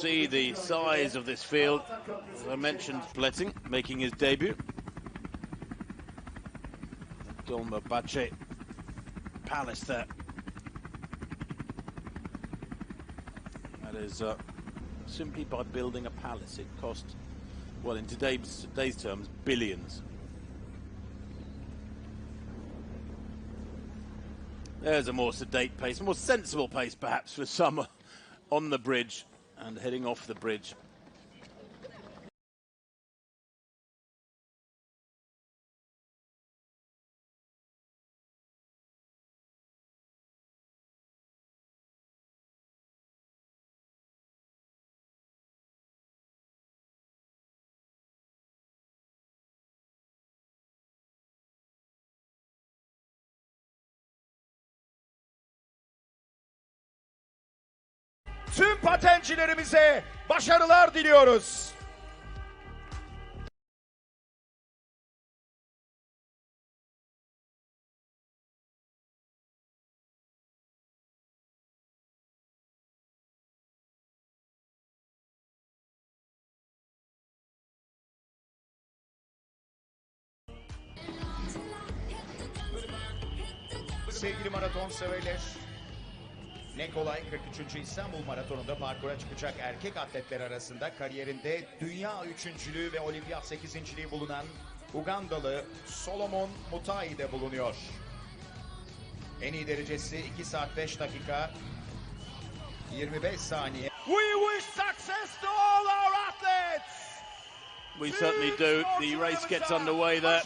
See the size of this field. As I mentioned, Bletting making his debut. Dolmabahce Palace there. That is simply by building a palace. It cost, well, in today's terms, billions. There's a more sedate pace, a more sensible pace perhaps for some on the bridge and heading off the bridge. Tüm patencilerimize başarılar diliyoruz. Sevgili maraton severler, ne kolay 43. İstanbul Maratonu'nda parkura çıkacak erkek atletler arasında kariyerinde dünya üçüncülüğü ve olimpiyat sekizinciliği bulunan Ugandalı Solomon Mutai de bulunuyor. En iyi derecesi 2 saat 5 dakika 25 saniye. We wish success to all our athletes. We certainly do. The race gets underway there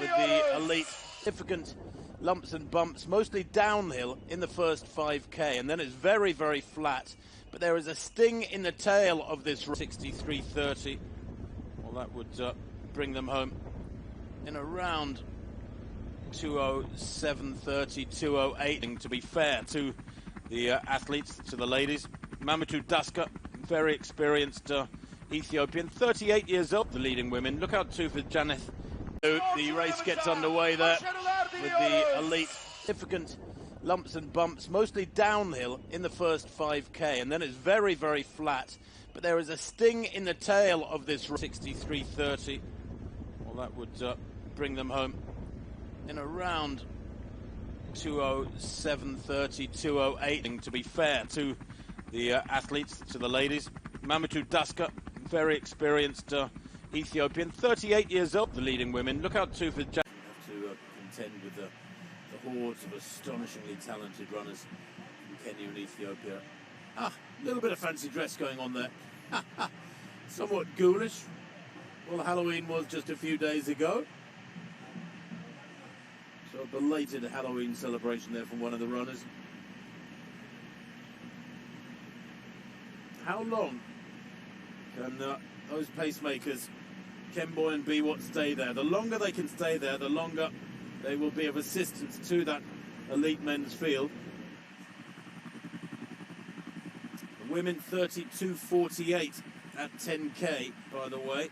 with the elite. Significant lumps and bumps, mostly downhill in the first 5k, and then it's very, very flat. But there is a sting in the tail of this 63.30. Well, that would bring them home in around 207.30, 208. To be fair to the athletes, to the ladies, Mamadou Daska, very experienced Ethiopian, 38 years old, the leading women. Look out too for Janeth. The race gets underway there with the elite. Significant lumps and bumps, mostly downhill in the first 5k, and then it's very, very flat. But there is a sting in the tail of this 63.30. Well, that would bring them home in around 207.30, 208. To be fair to the athletes, to the ladies, Mamadou Daska, very experienced Ethiopian, 38 years old, the leading women. Look out too for to contend with the hordes of astonishingly talented runners from Kenya and Ethiopia. A little bit of fancy dress going on there. Somewhat ghoulish. Well, Halloween was just a few days ago. So a belated Halloween celebration there from one of the runners. How long can those pacemakers, Kemboy and Biwott, stay there? The longer they can stay there, the longer they will be of assistance to that elite men's field. The women 32.48 at 10k, by the way.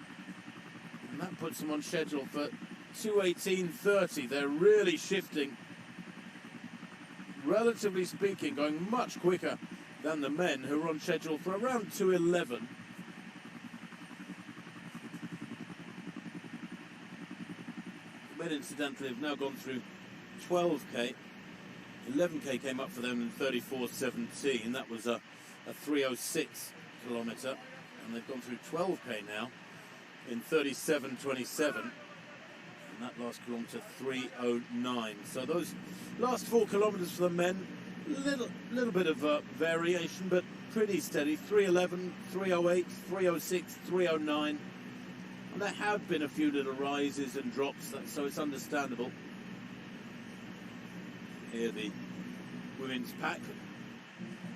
And that puts them on schedule for 2:18.30. They're really shifting, relatively speaking, going much quicker than the men, who are on schedule for around 2:11. The men, incidentally, have now gone through 12k. 11k came up for them in 34.17. That was a 3:06 kilometre, and they've gone through 12k now in 37.27. And that last kilometre 3:09. So those last 4 kilometres for the men, little bit of variation, but pretty steady. 3:11, 3:08, 3:06, 3:09. And there have been a few little rises and drops, so it's understandable. Here the women's pack.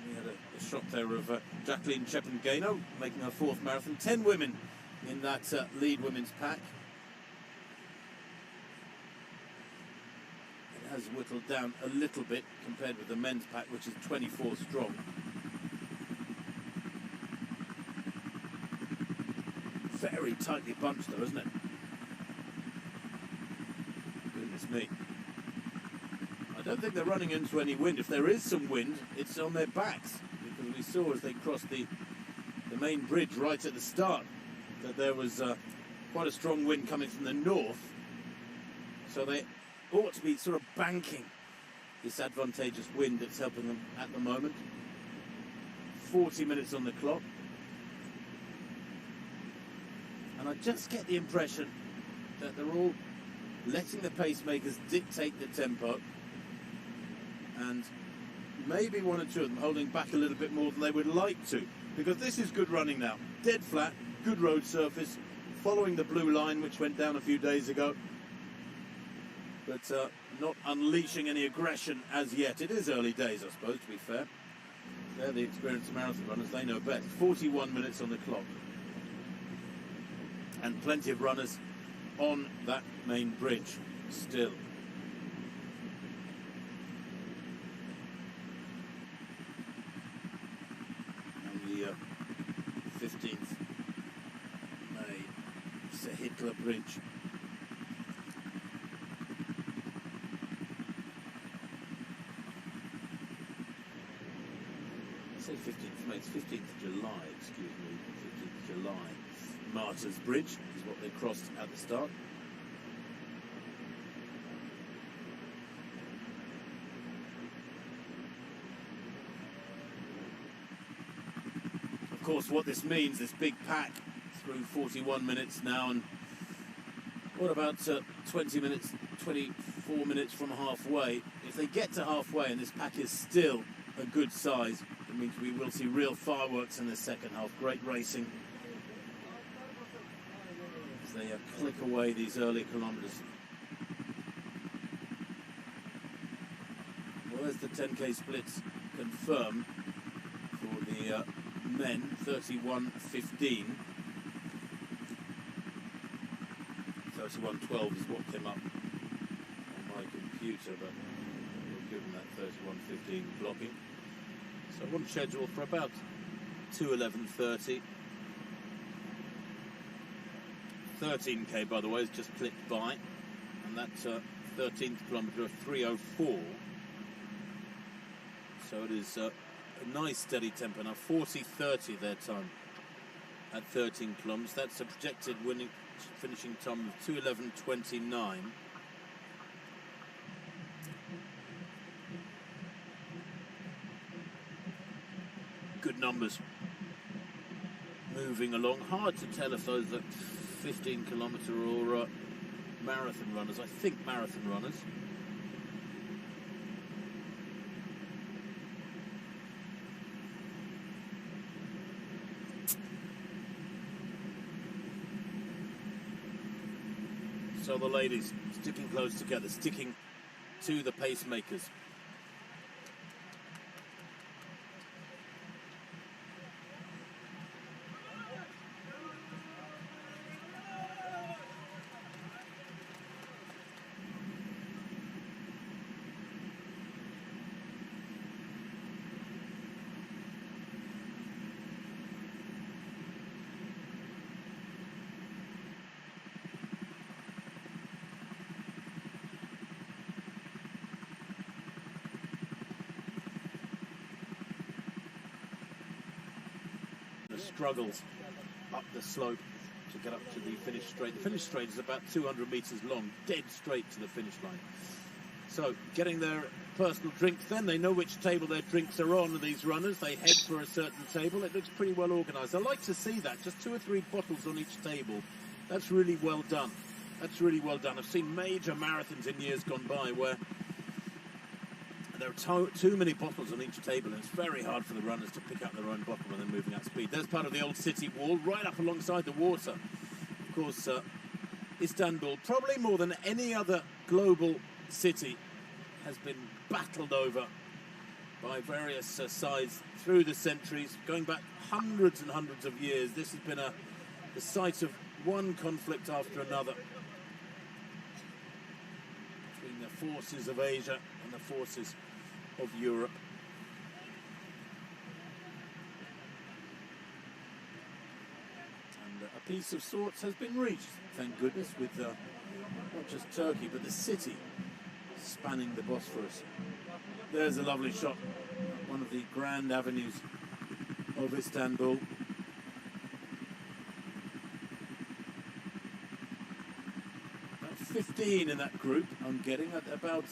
We had a shot there of Jacqueline Chepengano making her 4th marathon. 10 women in that lead women's pack. It has whittled down a little bit compared with the men's pack, which is 24 strong. Very tightly bunched though, isn't it? Goodness me. I don't think they're running into any wind. If there is some wind, it's on their backs, because we saw as they crossed the the main bridge right at the start that there was quite a strong wind coming from the north, so they ought to be sort of banking this advantageous wind that's helping them at the moment. 40 minutes on the clock, and I just get the impression that they're all letting the pacemakers dictate the tempo, and maybe one or two of them holding back a little bit more than they would like to, because this is good running now. Dead flat, good road surface, following the blue line which went down a few days ago, but not unleashing any aggression as yet. It is early days, I suppose, to be fair. They're the experienced marathon runners, they know best. 41 minutes on the clock. And plenty of runners on that main bridge still. And the 15th May Sehitla Bridge. I say 15th May, it's 15th of July, excuse me, 15th of July. Martyrs Bridge is what they crossed at the start. Of course, what this means, this big pack through 41 minutes now, and what about 20 minutes, 24 minutes from halfway? If they get to halfway and this pack is still a good size, it means we will see real fireworks in the second half. Great racing. They click away these early kilometres. Well, there's the 10k splits confirmed for the men, 31:15. 31:12 is what came up on my computer, but we're given that 31:15 blocking. So one schedule for about 2:11:30. 13k, by the way, has just clicked by, and that's 13th kilometre of 3:04. So it is a nice steady tempo now. 40:30 their time at 13 kilometres. That's a projected finishing time of 2:11:29. Good numbers moving along. Hard to tell if those are 15 kilometre or marathon runners. I think marathon runners. So the ladies sticking close together, sticking to the pacemakers. Struggles up the slope to get up to the finish straight. The finish straight is about 200 metres long, dead straight to the finish line. So getting their personal drinks, then they know which table their drinks are on, these runners. They head for a certain table. It looks pretty well organised. I like to see that, just 2 or 3 bottles on each table. That's really well done. That's really well done. I've seen major marathons in years gone by where there are too many bottles on each table, and it's very hard for the runners to pick up their own bottle when they're moving at speed. There's part of the old city wall, right up alongside the water. Of course, Istanbul, probably more than any other global city, has been battled over by various sides through the centuries, going back hundreds and hundreds of years. This has been the site of one conflict after another between the forces of Asia and the forces of Europe. And a peace of sorts has been reached, thank goodness, with not just Turkey, but the city spanning the Bosphorus. There's a lovely shot, one of the grand avenues of Istanbul. 15 in that group. I'm getting at about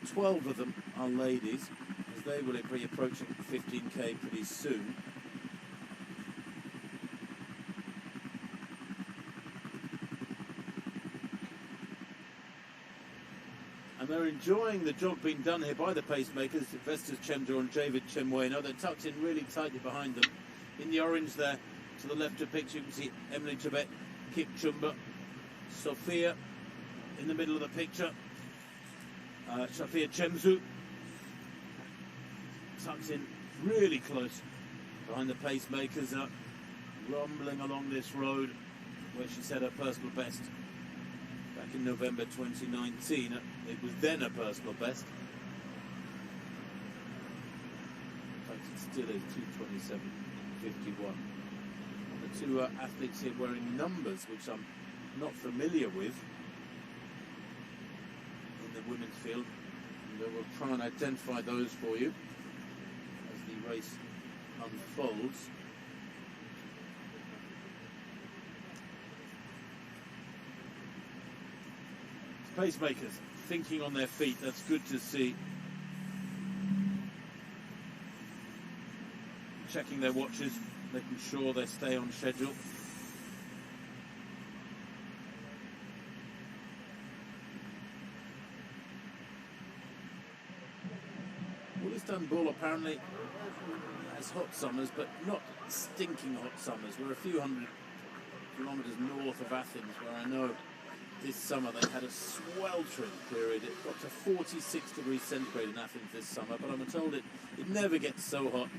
12 of them are ladies, as they will be approaching 15k pretty soon. And they're enjoying the job being done here by the pacemakers, Vestas Chemdor and David Chemweno. They're tucked in really tightly behind them. In the orange there, to the left of the picture, you can see Emily Chebet, Kip Chumba, Sophia in the middle of the picture, Sophia Chemzu, tucked in really close behind the pacemakers, rumbling along this road where she set her personal best back in November 2019. It was then a personal best. In fact, it still is 2:27.51. The two athletes here wearing numbers which I'm not familiar with in the women's field, and we'll try and identify those for you as the race unfolds. Pacemakers thinking on their feet, that's good to see. Checking their watches, making sure they stay on schedule. Well, Istanbul apparently has hot summers, but not stinking hot summers. We're a few hundred kilometres north of Athens, where I know this summer they had a sweltering period. It got to 46 degrees centigrade in Athens this summer, but I'm told it never gets so hot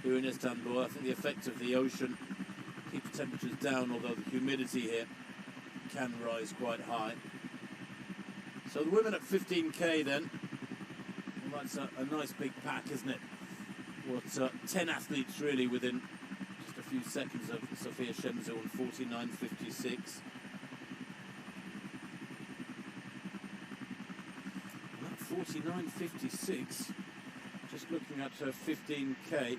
here in Istanbul. I think the effect of the ocean keeps temperatures down, although the humidity here can rise quite high. So the women at 15k then, well, that's a nice big pack, isn't it? What, 10 athletes really within just a few seconds of Sophia Shemzu on 49.56. 49.56, just looking at her 15k.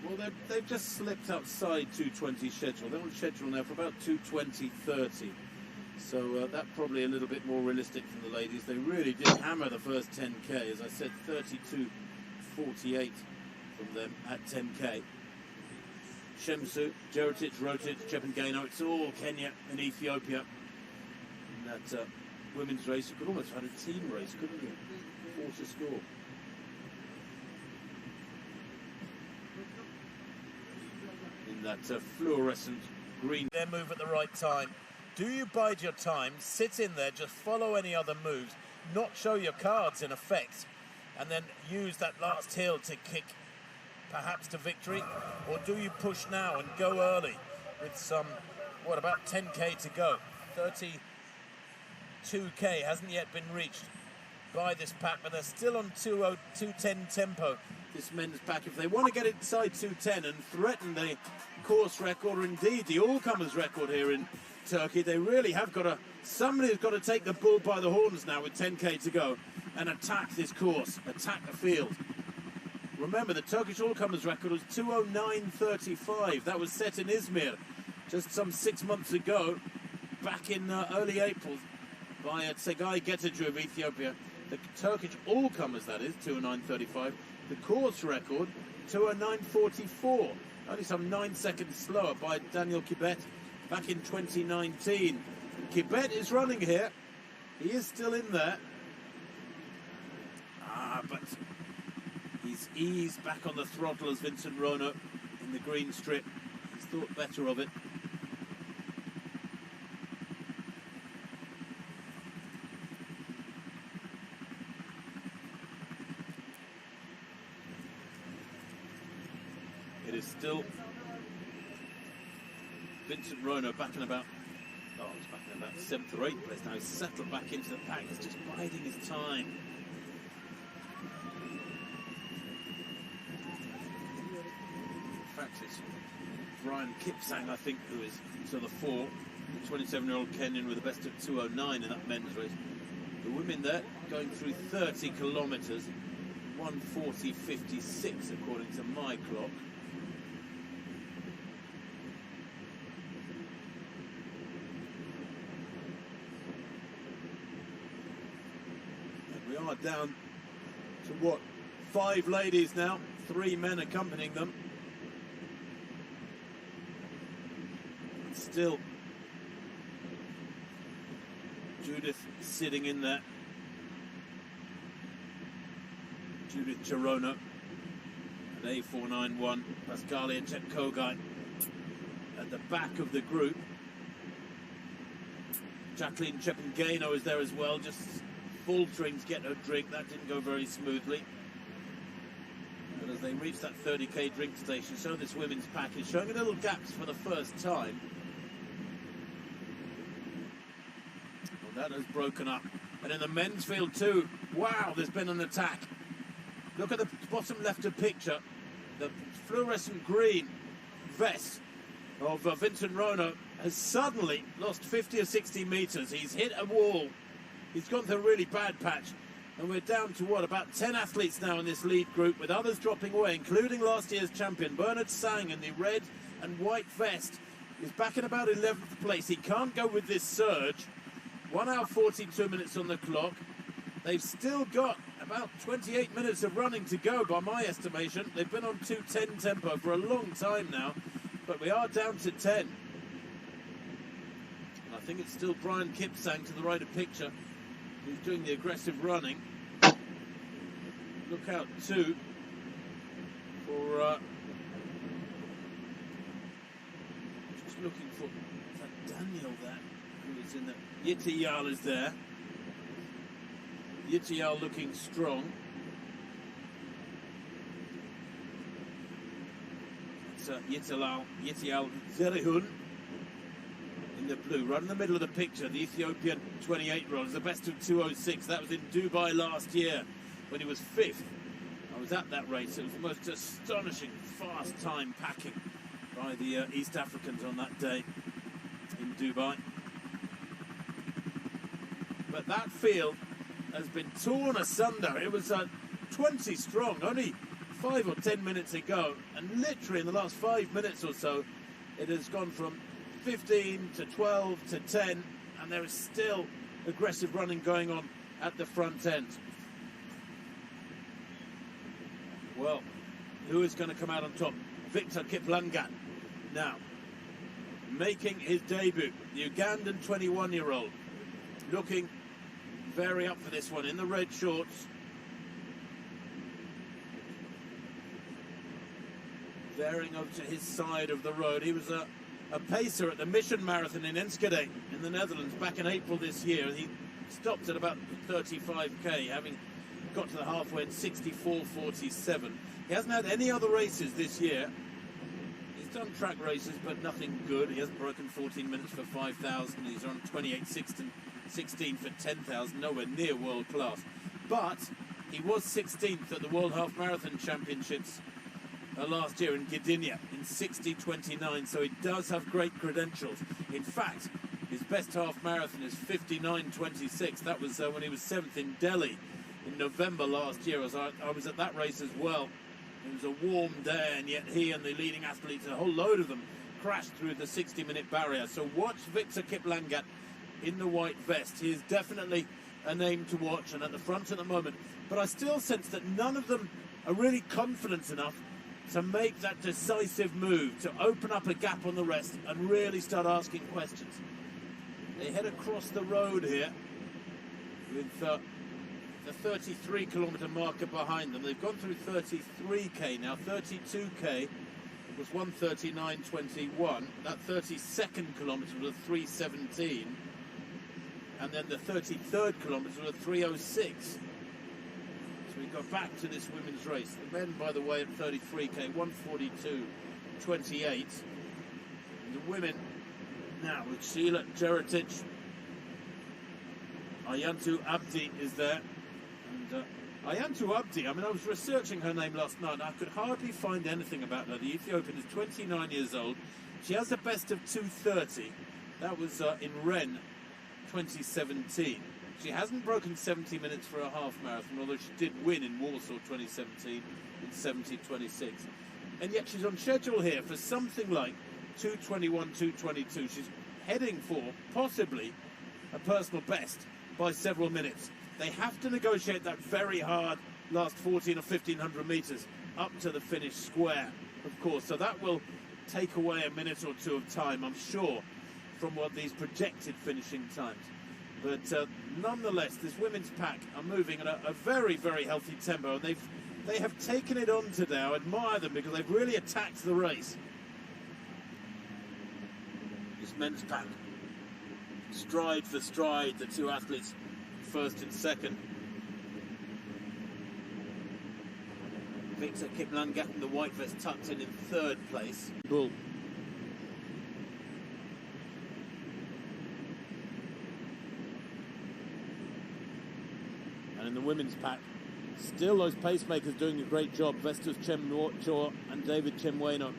Well, they've just slipped outside 2:20 schedule. They're on schedule now for about 2:20.30. So that's probably a little bit more realistic from the ladies. They really did hammer the first 10k, as I said, 32.48 from them at 10k. Shemsu, Jeritic, Rotic, Chepengano, it's all Kenya and Ethiopia in that women's race. You could almost have had a team race, couldn't you? 4 to score. In that fluorescent green. Their move at the right time. Do you bide your time, sit in there, just follow any other moves, not show your cards in effect, and then use that last hill to kick perhaps to victory? Or do you push now and go early with some, what, about 10k to go? 32k hasn't yet been reached by this pack, but they're still on 2:10 tempo, this men's pack. If they want to get inside 2:10 and threaten the course record, or indeed the all-comers record here in Turkey, they really have got to, somebody's got to take the bull by the horns now with 10k to go and attack this course, attack the field. Remember, the Turkish all-comers record was 2:09.35. That was set in Izmir just some 6 months ago, back in early April, by Tsegay Getaju of Ethiopia. The Turkish all-comers, that is, 2:09.35. The course record, 2:09.44. Only some 9 seconds slower by Daniel Kibet back in 2019. Kibet is running here. He is still in there. But he's eased back on the throttle as Vincent Rono in the green strip. He's thought better of it. It is still Vincent Rono back in about, he's back in about 7th or 8th place now. He's settled back into the pack. He's just biding his time. In fact, it's Brian Kipsang, I think, who is to the fore. The 27-year-old Kenyan with the best of 2:09 in that men's race. The women there going through 30 kilometres, 1:40.56 according to my clock. are down to what, 5 ladies now, 3 men accompanying them. And still Judith sitting in there. Judith Cherono at A491. Pascalia Chetkogai at the back of the group. Jacqueline Chepengano is there as well, just faltering to get her drink. That didn't go very smoothly. But as they reach that 30k drink station, show this women's package, showing a little gaps for the first time. Well, that has broken up. And in the men's field too, wow, there's been an attack. Look at the bottom left of picture, the fluorescent green vest of Vincent Rono has suddenly lost 50 or 60 metres. He's hit a wall. He's gone through a really bad patch. And we're down to, what, about 10 athletes now in this lead group, with others dropping away, including last year's champion. Bernard Sang in the red and white vest is back in about 11th place. He can't go with this surge. 1 hour 42 minutes on the clock. They've still got about 28 minutes of running to go, by my estimation. They've been on 2:10 tempo for a long time now, but we are down to 10. And I think it's still Brian Kipsang to the right of picture who's doing the aggressive running. Look out too for just looking for Daniel there, who is in the Yittiyal is there. Yittiyal looking strong. It's Yittiyal Zerihun in the blue, right in the middle of the picture. The Ethiopian 28-year-old is the best of 2:06. That was in Dubai last year when he was 5th. I was at that race. It was the most astonishing fast time packing by the East Africans on that day in Dubai. But that field has been torn asunder. It was 20 strong only 5 or 10 minutes ago, and literally in the last 5 minutes or so it has gone from 15 to 12 to 10, and there is still aggressive running going on at the front end. Well, who is going to come out on top? Victor Kiplangat now making his debut, the Ugandan 21-year-old, looking very up for this one in the red shorts. Veering over to his side of the road. He was a pacer at the Mission Marathon in Enschede in the Netherlands back in April this year. He stopped at about 35k, having got to the halfway at 64.47. He hasn't had any other races this year. He's done track races, but nothing good. He hasn't broken 14 minutes for 5,000. He's on 28.16 for 10,000, nowhere near world class. But he was 16th at the World Half Marathon Championships last year in Gdynia in 60.29, so he does have great credentials. In fact, his best half marathon is 59.26. That was when he was 7th in Delhi in November last year. I was at that race as well. It was a warm day, and yet he and the leading athletes, a whole load of them, crashed through the 60-minute barrier. So watch Victor Kiplangat in the white vest. He is definitely a name to watch, and at the front at the moment. But I still sense that none of them are really confident enough to make that decisive move, to open up a gap on the rest and really start asking questions. They head across the road here with the 33-kilometre marker behind them. They've gone through 33k now. 32k was 1:39.21. That 32nd kilometre was a 3:17. And then the 33rd kilometre was a 3:06. So we go back to this women's race. The men, by the way, at 33k, 1:42.28. And the women now with Sheila Jeritic. Ayantu Abdi is there. And Ayantu Abdi, I mean, I was researching her name last night. I could hardly find anything about her. The Ethiopian is 29 years old. She has a best of 2:30. That was in Rennes 2017. She hasn't broken 70 minutes for a half marathon, although she did win in Warsaw 2017 in 70.26. And yet she's on schedule here for something like 2:21, 2:22. She's heading for possibly a personal best by several minutes. they have to negotiate that very hard last 14 or 1500 metres up to the finish square, of course. So that will take away a minute or two of time, I'm sure, from what these projected finishing times. But nonetheless, this women's pack are moving at a very, very healthy tempo, and they have taken it on today. I admire them because they've really attacked the race. This men's pack, stride for stride, the two athletes first and second. Victor Kiplangat, the white vest, tucked in third place. Bull. And in the women's pack, still those pacemakers doing a great job. Vestus Chemchor and David Chemweno.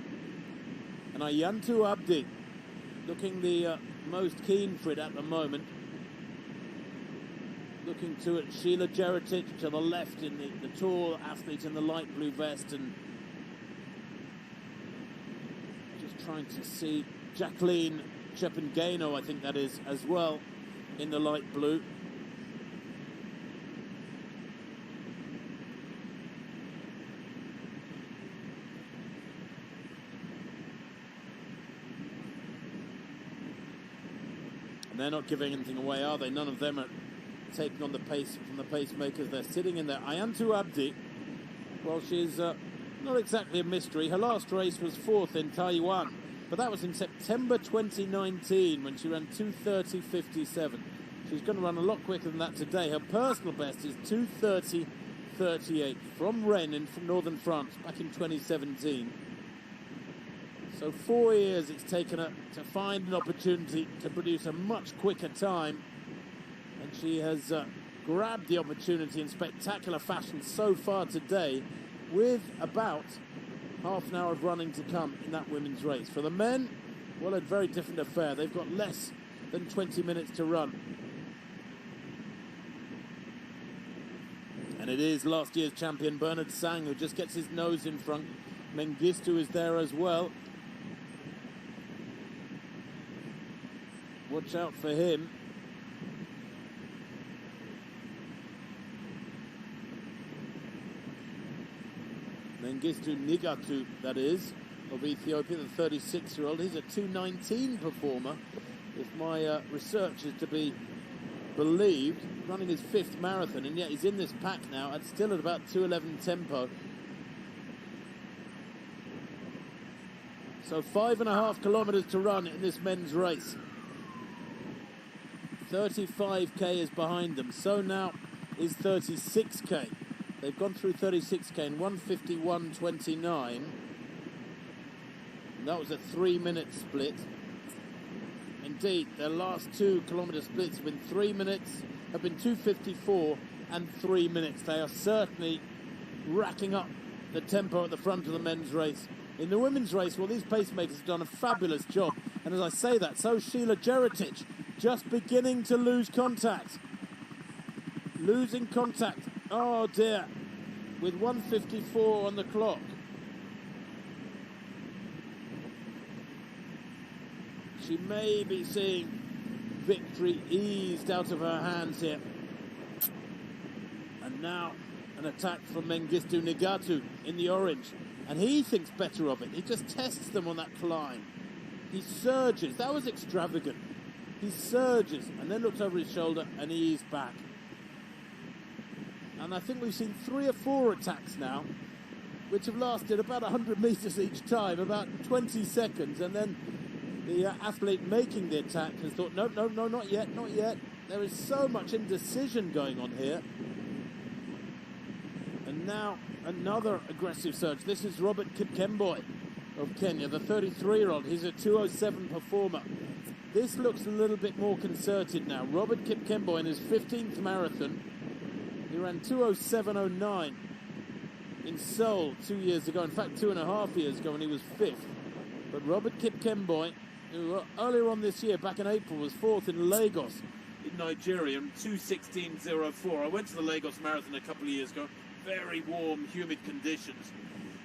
And Ayantu Abdi looking the most keen for it at the moment. Looking to it, Sheila Jeritic to the left in the tall athlete in the light blue vest, and just trying to see Jacqueline Chepengano, I think that is, as well, in the light blue. And they're not giving anything away, are they? None of them are taking on the pace from the pacemakers. They're sitting in there. Ayantu Abdi, well, she's not exactly a mystery. Her last race was fourth in Taiwan, but that was in September 2019 when she ran 2:30.57. She's going to run a lot quicker than that today. Her personal best is 2:30.38 from Rennes in northern France back in 2017. So 4 years it's taken her to find an opportunity to produce a much quicker time. And she has grabbed the opportunity in spectacular fashion so far today, with about half an hour of running to come in that women's race. For the men, well, a very different affair. They've got less than 20 minutes to run. And it is last year's champion Bernard Sang who just gets his nose in front. Mengistu is there as well. Watch out for him. Mengistu Nigatu, that is, of Ethiopia, the 36-year-old. He's a 2:19 performer, if my research is to be believed, running his fifth marathon, and yet he's in this pack now and still at about 2:11 tempo. So 5.5 kilometers to run in this men's race. 35k is behind them. So now is 36k. They've gone through 36k in 1:51.29. That was a 3-minute split. Indeed, their last 2 kilometre splits have been 3 minutes, have been 2:54 and 3 minutes. They are certainly racking up the tempo at the front of the men's race. In the women's race, well, these pacemakers have done a fabulous job. And as I say that, so Sheila Jeritic, just beginning to lose contact. Losing contact. Oh dear, with 1:54 on the clock. She may be seeing victory eased out of her hands here. And now an attack from Mengistu Nigatu in the orange. And he thinks better of it. He just tests them on that climb. He surges. That was extravagant. He surges and then looks over his shoulder and he's back. And I think we've seen 3 or 4 attacks now, which have lasted about 100 metres each time, about 20 seconds. And then the athlete making the attack has thought, no, no, no, not yet, not yet. There is so much indecision going on here. And now another aggressive surge. This is Robert Kipkemboi of Kenya, the 33-year-old. He's a 2:07 performer. This looks a little bit more concerted now. Robert Kipkemboi in his 15th marathon. He ran 2:07.09 in Seoul 2 years ago. In fact, 2.5 years ago when he was 5th. But Robert Kipkemboi, who earlier on this year, back in April, was 4th in Lagos in Nigeria in 2:16.04. I went to the Lagos Marathon a couple of years ago. Very warm, humid conditions.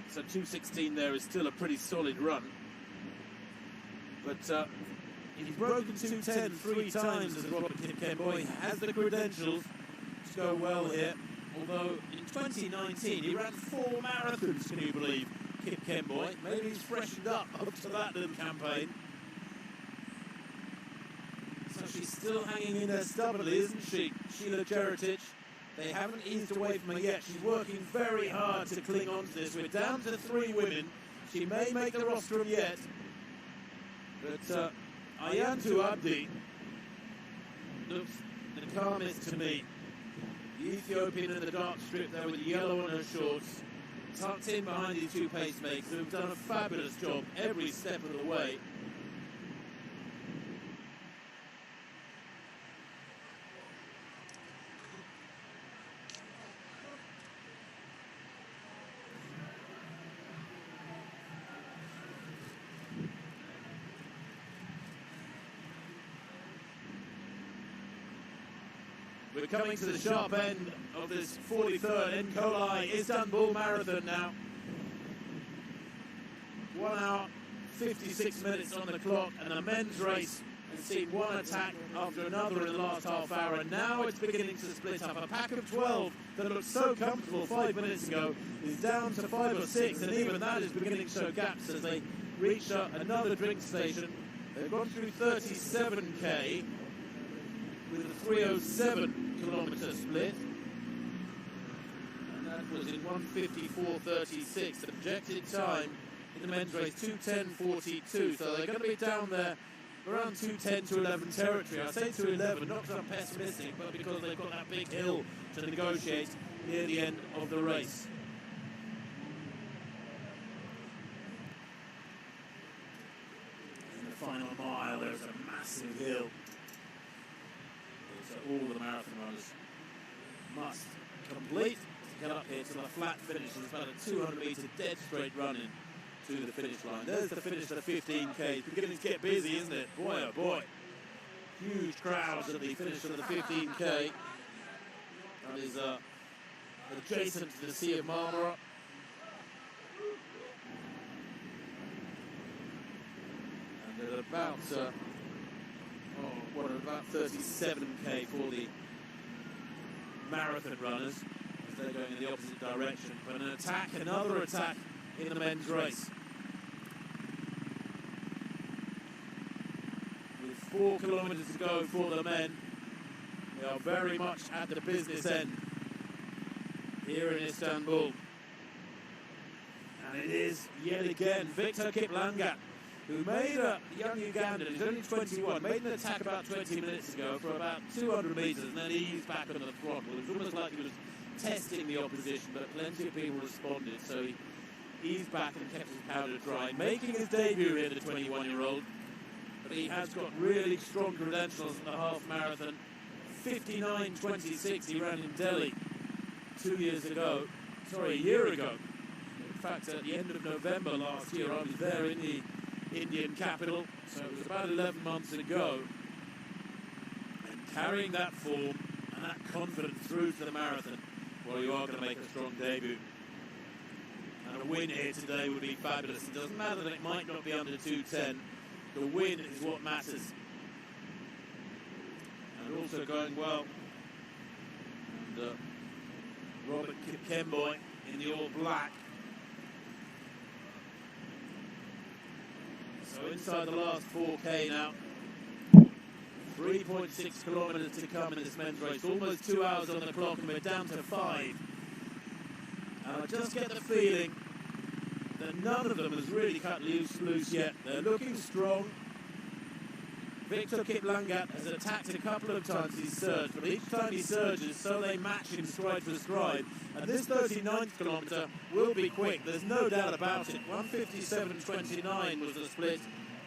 So 2:16 there is still a pretty solid run. But he's broken 2:10 3 times as Robert Kipkemboi. He has the credentials to to go well here. Although in 2019 he ran 4 marathons, can you believe, Kip Kemboy? Maybe he's freshened up to that little campaign. So she's still hanging in there stubbornly, isn't she, Sheila Jeritic? They haven't eased away from her yet. She's working very hard to cling on to this. We're down to 3 women. She may make the rostrum yet. But Ayantu Abdi looks the calmest to me. The Ethiopian in the dark strip there with the yellow on her shorts, tucked in behind these 2 pacemakers who've done a fabulous job every step of the way. We're coming to the sharp end of this 43rd Enkolai Istanbul Marathon now. 1 hour, 56 minutes on the clock, and the men's race has seen one attack after another in the last half hour, and now it's beginning to split up. A pack of 12 that looked so comfortable 5 minutes ago is down to 5 or 6, and even that is beginning to show gaps as they reach another drink station. They've gone through 37k with a 307-kilometre split, and that was in 1:54.36. The projected time in the men's race 2:10.42, so they're going to be down there around 2:10 to 11 territory. I say to 11 not because I'm pessimistic, but because they've got that big hill to negotiate near the end of the race. In the final mile there's a massive hill. All the marathon runners must complete to get up here to the flat finish. There's about a 200-metre dead straight run in to the finish line. There's the finish of the 15k. It's beginning to get busy, isn't it? Boy, oh boy. Huge crowds at the finish of the 15k. That is adjacent to the Sea of Marmara. And at about about 37k for the marathon runners as they're going in the opposite direction. But an attack, another attack in the men's race. With 4 kilometres to go for the men, they are very much at the business end here in Istanbul. And it is yet again Victor Kiplangat, who made a young Ugandan, he's only 21, made an attack about 20 minutes ago for about 200 metres and then eased back on the throttle. It was almost like he was testing the opposition, but plenty of people responded, so he eased back and kept his powder dry, making his debut here, the 21-year-old. But he has got really strong credentials in the half marathon. 59.26 he ran in Delhi a year ago. In fact, at the end of November last year, I was there in the Indian capital, so it was about 11 months ago, and carrying that form and that confidence through to the marathon, well, you are going to make a strong debut, and a win here today would be fabulous. It doesn't matter that it might not be under 2:10, the win is what matters. And also going well, and Robert Kipkemboy in the all black. So inside the last 4k now. 3.6 kilometres to come in this men's race. Almost 2 hours on the clock and we're down to 5. And I just get the feeling that none of them has really cut loose yet. They're looking strong. Victor Kiplangat has attacked a couple of times he's surged, but each time he surges, so they match him stride for stride. And this 39th kilometre will be quick, there's no doubt about it. 1:57.29 was the split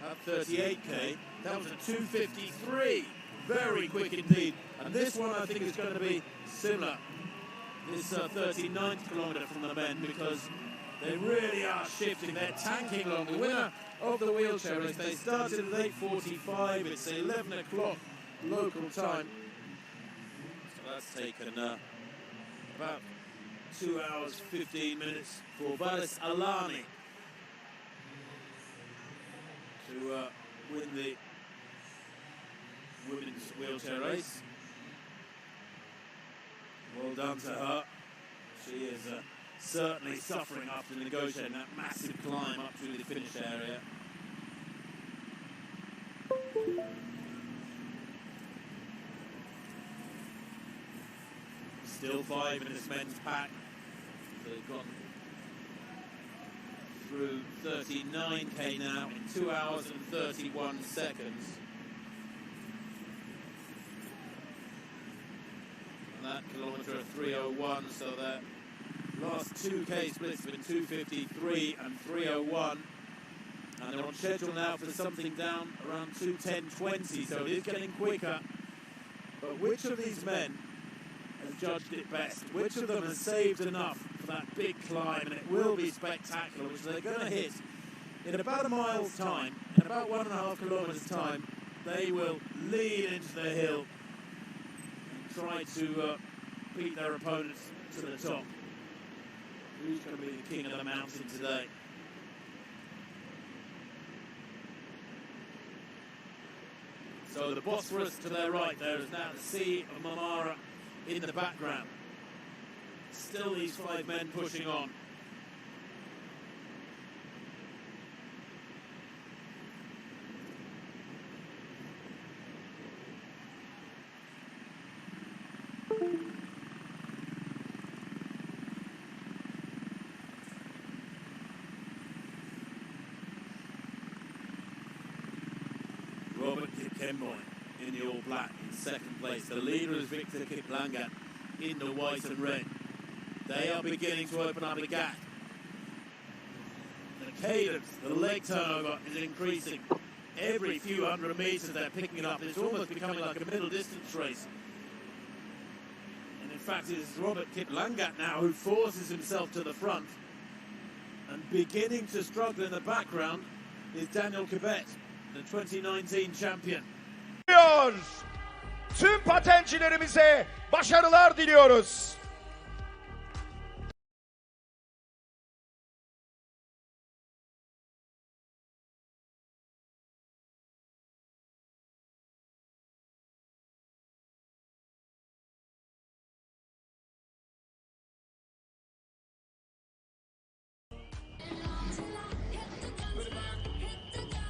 at 38k. That was a 2:53. Very quick indeed. And this one I think is going to be similar. This 39th kilometre from the men, because they really are shifting. They're tanking along. The winner of the wheelchair race, they started at 8:45. It's 11 o'clock local time. So that's taken about 2 hours, 15 minutes for Valis Alani to win the women's wheelchair race. Well done to her. She is certainly suffering after negotiating that massive climb up to the finish area. Still 5 in this men's pack. So they've gone through 39k now in 2 hours and 31 seconds. And that kilometre of 3:01, so that last 2k splits between 2:53 and 3:01. And they're on schedule now for something down around 2:10:20, so it is getting quicker. But which of these men has judged it best? Which of them has saved enough for that big climb? And it will be spectacular, which they're going to hit in about a mile's time, in about 1.5 kilometres time. They will lead into the hill and try to beat their opponents to the top. Who's going to be the king of the mountain today? So the Bosphorus to their right, there is now the Sea of Marmara in the background. Still these 5 men pushing on. Robert Kipkemboi in the all black in second place. The leader is Victor Kiplangat in the white and red. They are beginning to open up a gap. The cadence, the leg turnover is increasing. Every few hundred metres they're picking it up. It's almost becoming like a middle distance race. And in fact it is Robert Kiplangat now who forces himself to the front. And beginning to struggle in the background is Daniel Kibet, the 2019 champion. Tüm patencilerimize başarılar diliyoruz.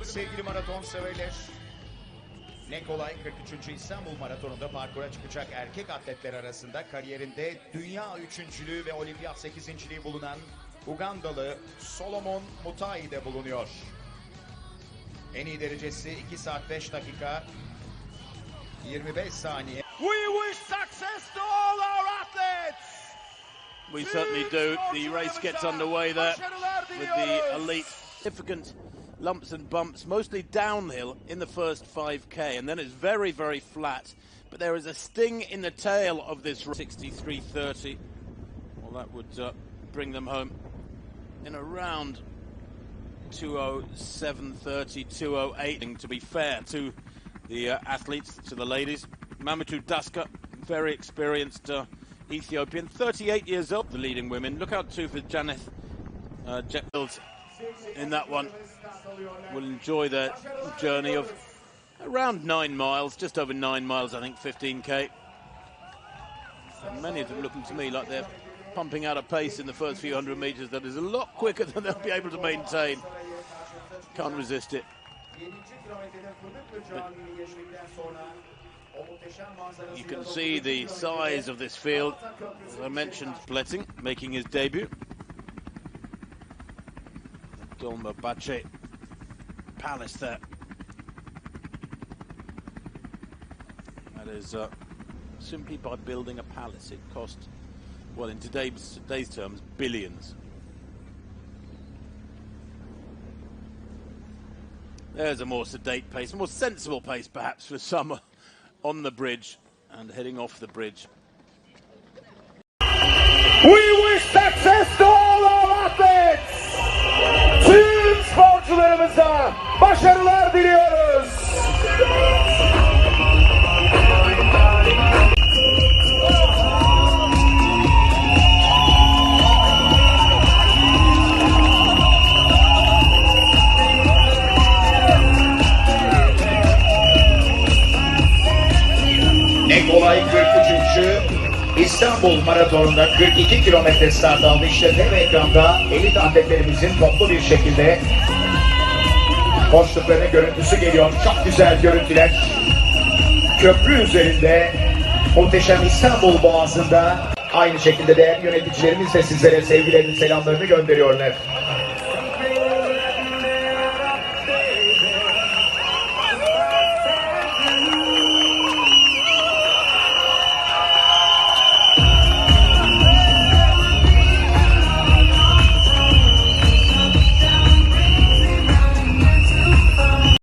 Sevgili maraton severler, ne kolay 43. İstanbul Maratonu'nda parkura çıkacak erkek atletler arasında kariyerinde dünya üçüncülüğü ve olimpiyat 8.liği bulunan Ugandalı Solomon Mutai'de bulunuyor. En iyi derecesi 2 saat 5 dakika 25 saniye. We wish success to all our athletes. We certainly do. The race gets underway there with the elite. Significant lumps and bumps, mostly downhill in the first 5k, and then it's very, very flat. But there is a sting in the tail of this 63.30. Well, that would bring them home in around 2:07:30, 2:08. To be fair to the athletes, to the ladies, Mamadou Daska, very experienced Ethiopian, 38 years old, the leading women. Look out too for Janeth Jetfield in that one. Will enjoy their journey of around 9 miles, just over 9 miles, I think, 15k. And many of them looking to me like they're pumping out a pace in the first few hundred metres that is a lot quicker than they'll be able to maintain. Can't resist it. But you can see the size of this field. As I mentioned, Bletting making his debut. Dolmabahce Palace there. That is simply by building a palace, it cost, well, in today's terms, billions. There's a more sedate pace, a more sensible pace perhaps for some on the bridge and heading off the bridge. We wish success to all our athletes. Tüm sporcularımıza başarılar diliyoruz. Ne kolay 43. İstanbul Maratonu'nda 42 kilometre start aldı. İşte dev ekranda elit atletlerimizin toplu bir şekilde koştuklarının görüntüsü geliyor. Çok güzel görüntüler. Köprü üzerinde, muhteşem İstanbul Boğazı'nda aynı şekilde değerli yöneticilerimiz de sizlere sevgilerini, selamlarını gönderiyorlar.